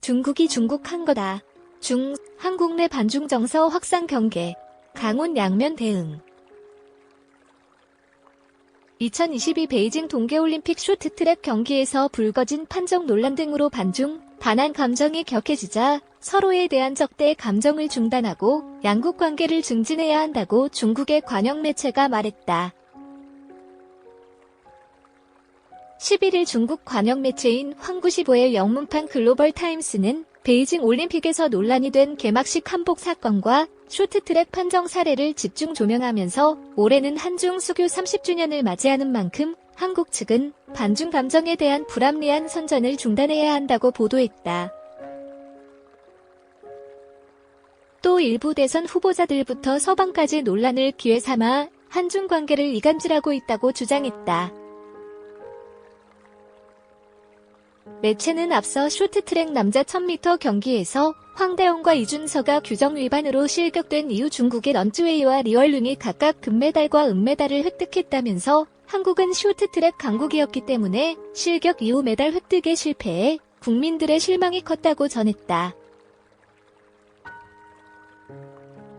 중국이 중국한 거다. 한국 내 반중 정서 확산 경계. 강원 양면 대응. 2022 베이징 동계올림픽 쇼트트랙 경기에서 불거진 판정 논란 등으로 반중, 반한 감정이 격해지자 서로에 대한 적대 감정을 중단하고 양국 관계를 증진해야 한다고 중국의 관영 매체가 말했다. 11일 중국 관영 매체인 황구시보의 영문판 글로벌 타임스는 베이징 올림픽에서 논란이 된 개막식 한복 사건과 쇼트트랙 판정 사례를 집중 조명하면서 올해는 한중 수교 30주년을 맞이하는 만큼 한국 측은 반중 감정에 대한 불합리한 선전을 중단해야 한다고 보도했다. 또 일부 대선 후보자들부터 서방까지 논란을 기회 삼아 한중 관계를 이간질하고 있다고 주장했다. 매체는 앞서 쇼트트랙 남자 1000m 경기에서 황대영과 이준서가 규정 위반으로 실격된 이후 중국의 런쯔웨이와 리얼룽이 각각 금메달과 은메달을 획득했다면서 한국은 쇼트트랙 강국이었기 때문에 실격 이후 메달 획득에 실패해 국민들의 실망이 컸다고 전했다.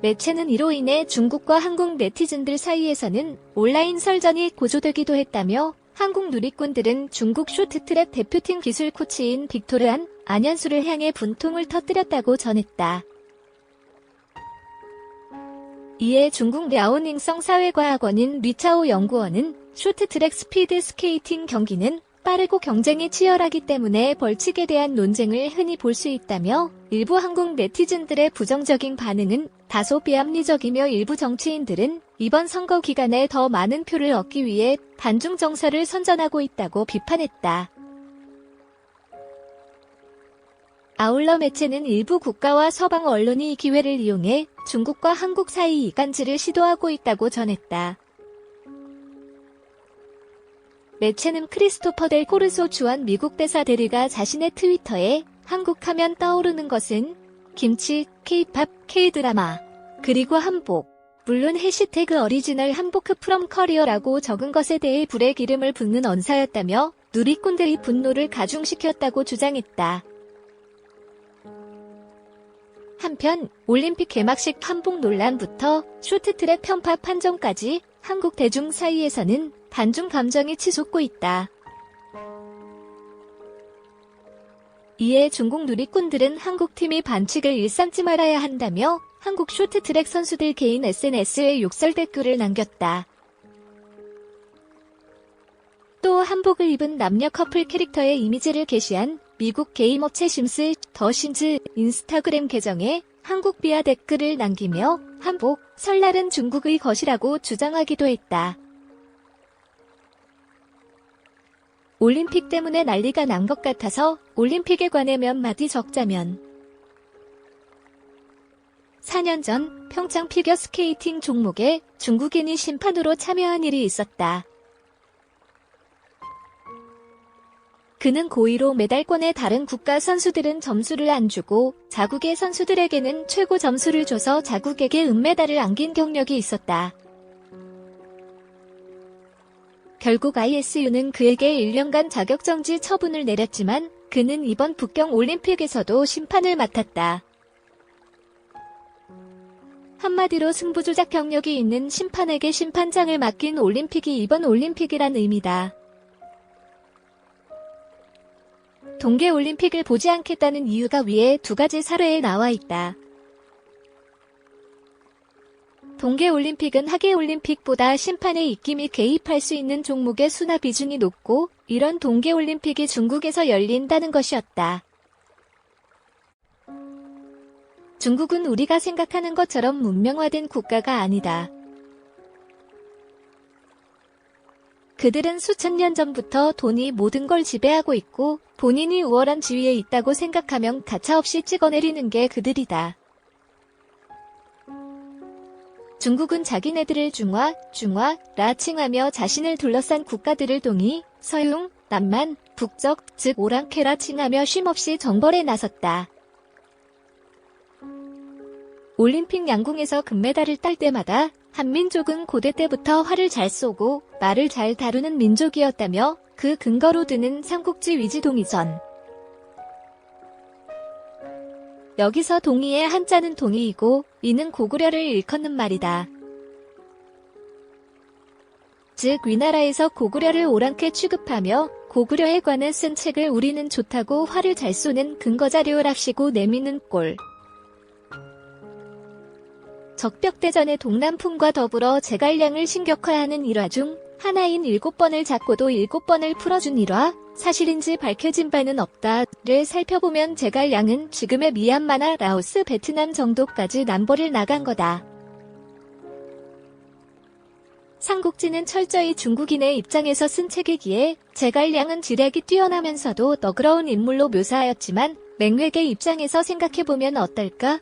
매체는 이로 인해 중국과 한국 네티즌들 사이에서는 온라인 설전이 고조되기도 했다며 한국 누리꾼들은 중국 쇼트트랙 대표팀 기술 코치인 빅토르 안현수를 향해 분통을 터뜨렸다고 전했다. 이에 중국 랴오닝성 사회과학원인 리차오 연구원은 쇼트트랙 스피드 스케이팅 경기는 빠르고 경쟁이 치열하기 때문에 벌칙에 대한 논쟁을 흔히 볼 수 있다며 일부 한국 네티즌들의 부정적인 반응은 다소 비합리적이며 일부 정치인들은 이번 선거 기간에 더 많은 표를 얻기 위해 반중 정서를 선전하고 있다고 비판했다. 아울러 매체는 일부 국가와 서방 언론이 이 기회를 이용해 중국과 한국 사이 이간질을 시도하고 있다고 전했다. 매체는 크리스토퍼 델 코르소 주한 미국 대사 대리가 자신의 트위터에 한국 하면 떠오르는 것은 김치, K-팝, K-드라마, 그리고 한복, 물론 해시태그 어리지널 한복 프롬 커리어라고 적은 것에 대해 불의 기름을 붓는 언사였다며 누리꾼들이 분노를 가중시켰다고 주장했다. 한편 올림픽 개막식 한복 논란부터 쇼트트랙 편파 판정까지 한국 대중 사이에서는 반중 감정이 치솟고 있다. 이에 중국 누리꾼들은 한국팀이 반칙을 일삼지 말아야 한다며 한국 쇼트트랙 선수들 개인 SNS에 욕설 댓글을 남겼다. 또 한복을 입은 남녀 커플 캐릭터의 이미지를 게시한 미국 게임 업체 심스 더 심즈 인스타그램 계정에 한국 비하 댓글을 남기며 한복, 설날은 중국의 것이라고 주장하기도 했다. 올림픽 때문에 난리가 난 것 같아서 올림픽에 관해 몇 마디 적자면 4년 전 평창 피겨스케이팅 종목에 중국인이 심판으로 참여한 일이 있었다. 그는 고의로 메달권에 다른 국가 선수들은 점수를 안 주고 자국의 선수들에게는 최고 점수를 줘서 자국에게 은메달을 안긴 경력이 있었다. 결국 ISU는 그에게 1년간 자격정지 처분을 내렸지만 그는 이번 북경 올림픽에서도 심판을 맡았다. 한마디로 승부조작 경력이 있는 심판에게 심판장을 맡긴 올림픽이 이번 올림픽이란 의미다. 동계올림픽을 보지 않겠다는 이유가 위에 두 가지 사례에 나와 있다. 동계올림픽은 하계올림픽보다 심판의 입기 및 개입할 수 있는 종목의 수나 비중이 높고 이런 동계올림픽이 중국에서 열린다는 것이었다. 중국은 우리가 생각하는 것처럼 문명화된 국가가 아니다. 그들은 수천 년 전부터 돈이 모든 걸 지배하고 있고 본인이 우월한 지위에 있다고 생각하면 가차없이 찍어내리는 게 그들이다. 중국은 자기네들을 중화라 칭하며 자신을 둘러싼 국가들을 동이, 서융, 남만, 북적, 즉 오랑캐라 칭하며 쉼없이 정벌에 나섰다. 올림픽 양궁에서 금메달을 딸 때마다 한민족은 고대 때부터 활을 잘 쏘고 말을 잘 다루는 민족이었다며 그 근거로 드는 삼국지 위지 동의전. 여기서 동의의 한자는 동의이고 이는 고구려를 일컫는 말이다. 즉 위나라에서 고구려를 옳게 취급하며 고구려에 관해 쓴 책을 우리는 좋다고 화를 잘 쏘는 근거자료랍시고 내미는 꼴. 적벽대전의 동남풍과 더불어 제갈량을 신격화하는 일화 중 하나인 7번을 잡고도 7번을 풀어준 일화, 사실인지 밝혀진 바는 없다를 살펴보면 제갈량은 지금의 미얀마나 라오스, 베트남 정도까지 남보를 나간 거다. 삼국지는 철저히 중국인의 입장에서 쓴 책이기에 제갈량은 지략이 뛰어나면서도 너그러운 인물로 묘사하였지만 맹획의 입장에서 생각해보면 어떨까?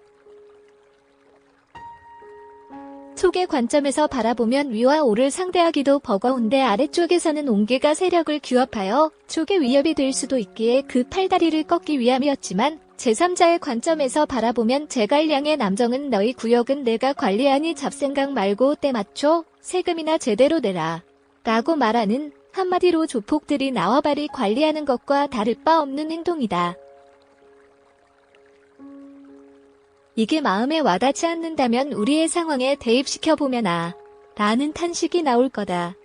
촉의 관점에서 바라보면 위와 오를 상대하기도 버거운데 아래쪽에서는 옹계가 세력을 규합하여 촉의 위협이 될 수도 있기에 그 팔다리를 꺾기 위함이었지만 제3자의 관점에서 바라보면 제갈량의 남정은 너희 구역은 내가 관리하니 잡생각 말고 때 맞춰 세금이나 제대로 내라 라고 말하는 한마디로 조폭들이 나와바리 관리하는 것과 다를 바 없는 행동이다. 이게 마음에 와닿지 않는다면 우리의 상황에 대입시켜보면 라는 탄식이 나올 거다.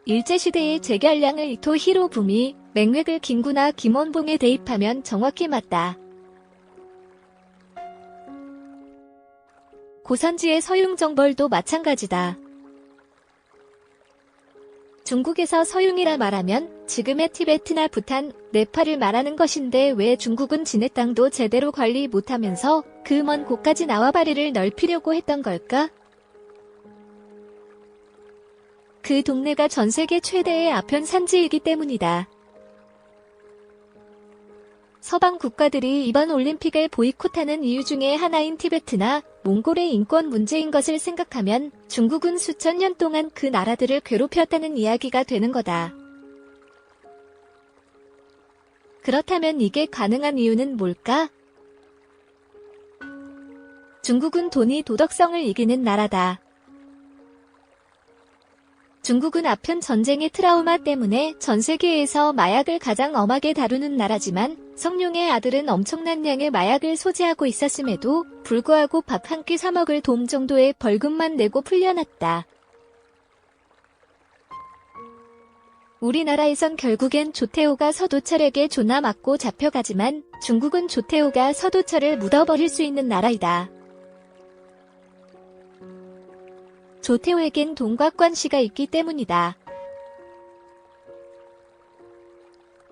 일제시대의 제갈량을 이토 히로부미, 맹획을 김구나 김원봉에 대입하면 정확히 맞다. 고선지의 서융정벌도 마찬가지다. 중국에서 서융이라 말하면 지금의 티베트나 부탄, 네팔을 말하는 것인데 왜 중국은 지네 땅도 제대로 관리 못하면서 그 먼 곳까지 나와바리를 넓히려고 했던 걸까? 그 동네가 전세계 최대의 아편 산지이기 때문이다. 서방 국가들이 이번 올림픽을 보이콧하는 이유 중에 하나인 티베트나 몽골의 인권 문제인 것을 생각하면 중국은 수천 년 동안 그 나라들을 괴롭혔다는 이야기가 되는 거다. 그렇다면 이게 가능한 이유는 뭘까? 중국은 돈이 도덕성을 이기는 나라다. 중국은 아편 전쟁의 트라우마 때문에 전 세계에서 마약을 가장 엄하게 다루는 나라지만 성룡의 아들은 엄청난 양의 마약을 소지하고 있었음에도 불구하고 밥 한 끼 사 먹을 돔 정도의 벌금만 내고 풀려났다. 우리나라에선 결국엔 조태호가 서도철에게 존나 맞고 잡혀가지만 중국은 조태호가 서도철을 묻어버릴 수 있는 나라이다. 조태호에겐 돈과 관시가 있기 때문이다.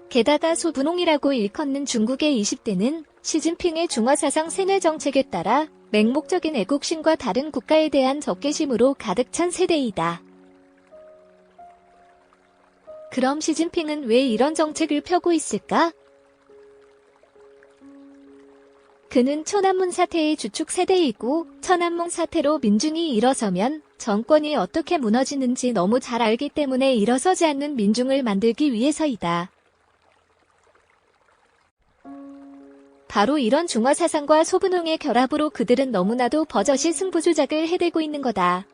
게다가 소분홍이라고 일컫는 중국의 20대는 시진핑의 중화사상 세뇌정책에 따라 맹목적인 애국심과 다른 국가에 대한 적개심으로 가득 찬 세대이다. 그럼 시진핑은 왜 이런 정책을 펴고 있을까? 그는 천안문 사태의 주축 세대이고 천안문 사태로 민중이 일어서면 정권이 어떻게 무너지는지 너무 잘 알기 때문에 일어서지 않는 민중을 만들기 위해서이다. 바로 이런 중화사상과 소분홍의 결합으로 그들은 너무나도 버젓이 승부조작을 해대고 있는 거다.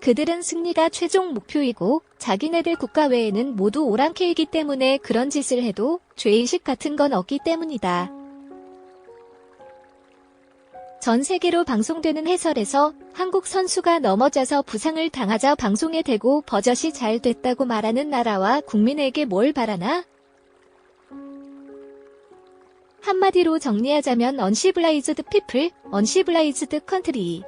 그들은 승리가 최종 목표이고 자기네들 국가 외에는 모두 오랑캐이기 때문에 그런 짓을 해도 죄의식 같은 건 없기 때문이다. 전 세계로 방송되는 해설에서 한국 선수가 넘어져서 부상을 당하자 방송에 대고 버젓이 잘 됐다고 말하는 나라와 국민에게 뭘 바라나? 한마디로 정리하자면 언시블라이즈드 피플, 언시블라이즈드 컨트리.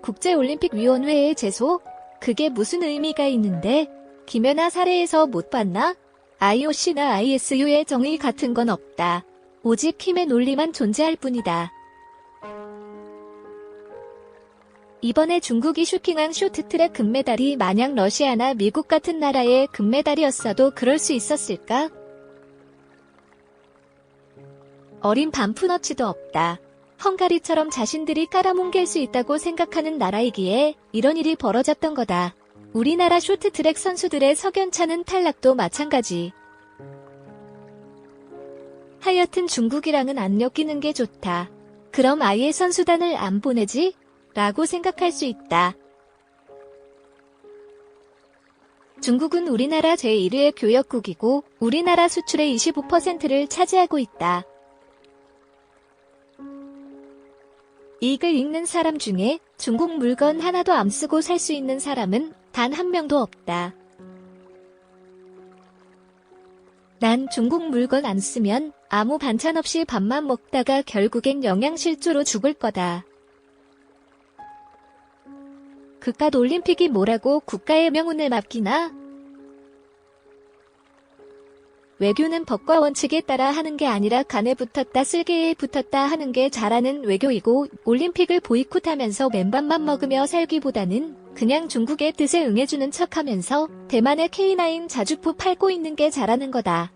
국제올림픽위원회의 제소? 그게 무슨 의미가 있는데? 김연아 사례에서 못 봤나? IOC나 ISU의 정의 같은 건 없다. 오직 힘의 논리만 존재할 뿐이다. 이번에 중국이 슈핑한 쇼트트랙 금메달이 만약 러시아나 미국 같은 나라의 금메달이었어도 그럴 수 있었을까? 어린 반푼어치도 없다. 헝가리처럼 자신들이 깔아뭉갤 수 있다고 생각하는 나라이기에 이런 일이 벌어졌던 거다. 우리나라 쇼트트랙 선수들의 석연찮은 탈락도 마찬가지. 하여튼 중국이랑은 안 엮이는 게 좋다. 그럼 아예 선수단을 안 보내지? 라고 생각할 수 있다. 중국은 우리나라 제1위의 교역국이고 우리나라 수출의 25%를 차지하고 있다. 이 글 읽는 사람 중에 중국 물건 하나도 안 쓰고 살 수 있는 사람은 단 한 명도 없다. 난 중국 물건 안 쓰면 아무 반찬 없이 밥만 먹다가 결국엔 영양실조로 죽을 거다. 그깟 올림픽이 뭐라고 국가의 명운을 맡기나? 외교는 법과 원칙에 따라 하는 게 아니라 간에 붙었다 쓸개에 붙었다 하는 게 잘하는 외교이고 올림픽을 보이콧하면서 맨밥만 먹으며 살기보다는 그냥 중국의 뜻에 응해주는 척하면서 대만의 K9 자주포 팔고 있는 게 잘하는 거다.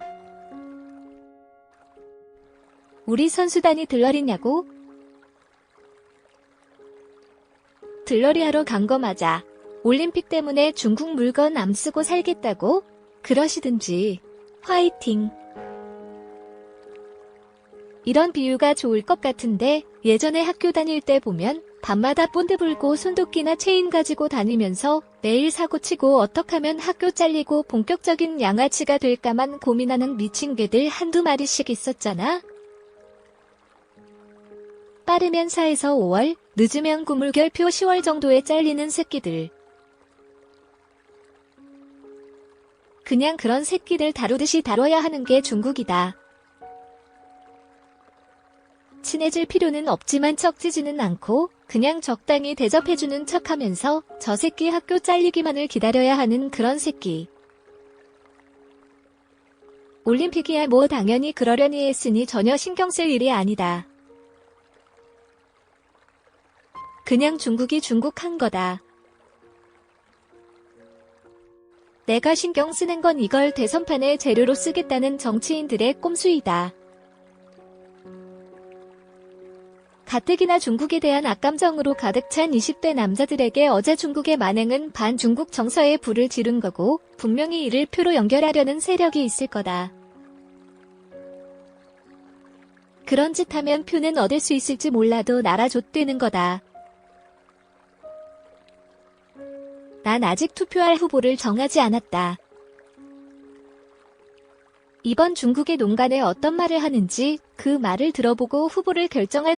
우리 선수단이 들러리냐고? 들러리 하러 간 거 맞아. 올림픽 때문에 중국 물건 안 쓰고 살겠다고? 그러시든지. 화이팅! 이런 비유가 좋을 것 같은데 예전에 학교 다닐 때 보면 밤마다 본드 불고 손도끼나 체인 가지고 다니면서 매일 사고치고 어떡하면 학교 잘리고 본격적인 양아치가 될까만 고민하는 미친 개들 한두 마리씩 있었잖아. 빠르면 4에서 5월, 늦으면 고물결표 10월 정도에 잘리는 새끼들. 그냥 그런 새끼들 다루듯이 다뤄야 하는 게 중국이다. 친해질 필요는 없지만 척지지는 않고 그냥 적당히 대접해주는 척하면서 저 새끼 학교 잘리기만을 기다려야 하는 그런 새끼. 올림픽이야 뭐 당연히 그러려니 했으니 전혀 신경 쓸 일이 아니다. 그냥 중국이 중국한 거다. 내가 신경 쓰는 건 이걸 대선판의 재료로 쓰겠다는 정치인들의 꼼수이다. 가뜩이나 중국에 대한 악감정으로 가득 찬 20대 남자들에게 어제 중국의 만행은 반중국 정서에 불을 지른 거고 분명히 이를 표로 연결하려는 세력이 있을 거다. 그런 짓 하면 표는 얻을 수 있을지 몰라도 나라 좆되는 거다. 난 아직 투표할 후보를 정하지 않았다. 이번 중국의 농간에 어떤 말을 하는지 그 말을 들어보고 후보를 결정할